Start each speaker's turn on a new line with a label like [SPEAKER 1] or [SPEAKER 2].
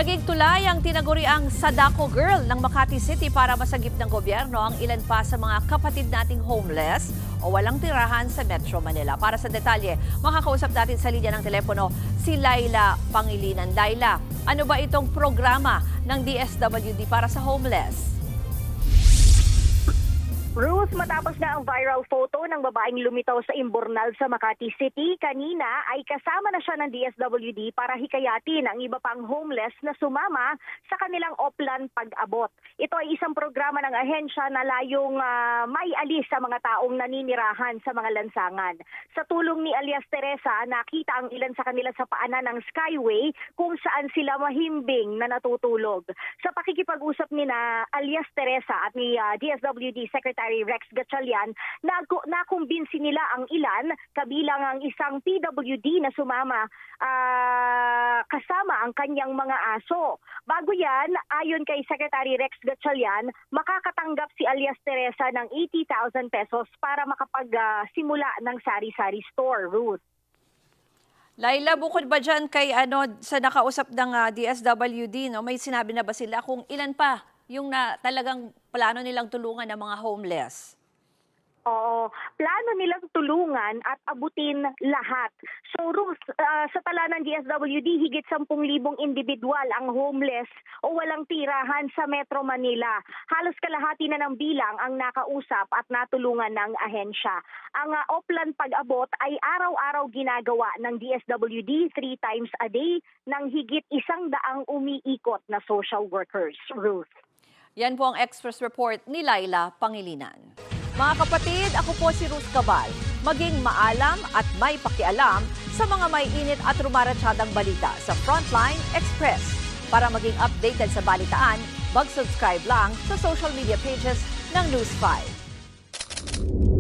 [SPEAKER 1] Naging tulay ang tinaguriang Sadako Girl ng Makati City para masagip ng gobyerno ang ilan pa sa mga kapatid nating homeless o walang tirahan sa Metro Manila. Para sa detalye, makakausap natin sa linya ng telepono si Laila Pangilinan. Laila, ano ba itong programa ng DSWD para sa homeless?
[SPEAKER 2] Ruth, matapos na ang viral photo ng babaeng lumitaw sa Imbornal sa Makati City, kanina ay kasama na siya ng DSWD para hikayatin ang iba pang homeless na sumama sa kanilang Oplan Pag-abot. Ito ay isang programa ng ahensya na layong may alis sa mga taong naninirahan sa mga lansangan. Sa tulong ni alias Teresa, nakita ang ilan sa kanila sa paanan ng Skyway kung saan sila mahimbing na natutulog. Sa pakikipag-usap ni na alias Teresa at ni DSWD Secretary Rex Gatchalian, nakumbinsi nila ang ilan, kabilang ang isang PWD na sumama kasama ang kanyang mga aso. Bago yan, ayon kay Secretary Rex Gatchalian, makakatanggap si alias Teresa ng 80,000 pesos para makapagsimula ng sari-sari store, Ruth.
[SPEAKER 1] Laila, bukod ba dyan kay sa nakausap ng DSWD, may sinabi na ba sila kung ilan pa yung talagang plano nilang tulungan ng mga homeless?
[SPEAKER 2] Oo, plano nilang tulungan at abutin lahat. So Ruth, sa tala ng DSWD, higit 10,000 individual ang homeless o walang tirahan sa Metro Manila. Halos kalahati na ng bilang ang nakausap at natulungan ng ahensya. Ang Oplan Pag-abot ay araw-araw ginagawa ng DSWD 3 times a day ng higit 100 umiikot na social workers. Ruth.
[SPEAKER 1] Yan po ang Express Report ni Laila Pangilinan. Mga kapatid, ako po si Ruth Cabal. Maging maalam at may pakialam sa mga may init at rumaratsadang balita sa Frontline Express. Para maging updated sa balitaan, mag-subscribe lang sa social media pages ng News 5.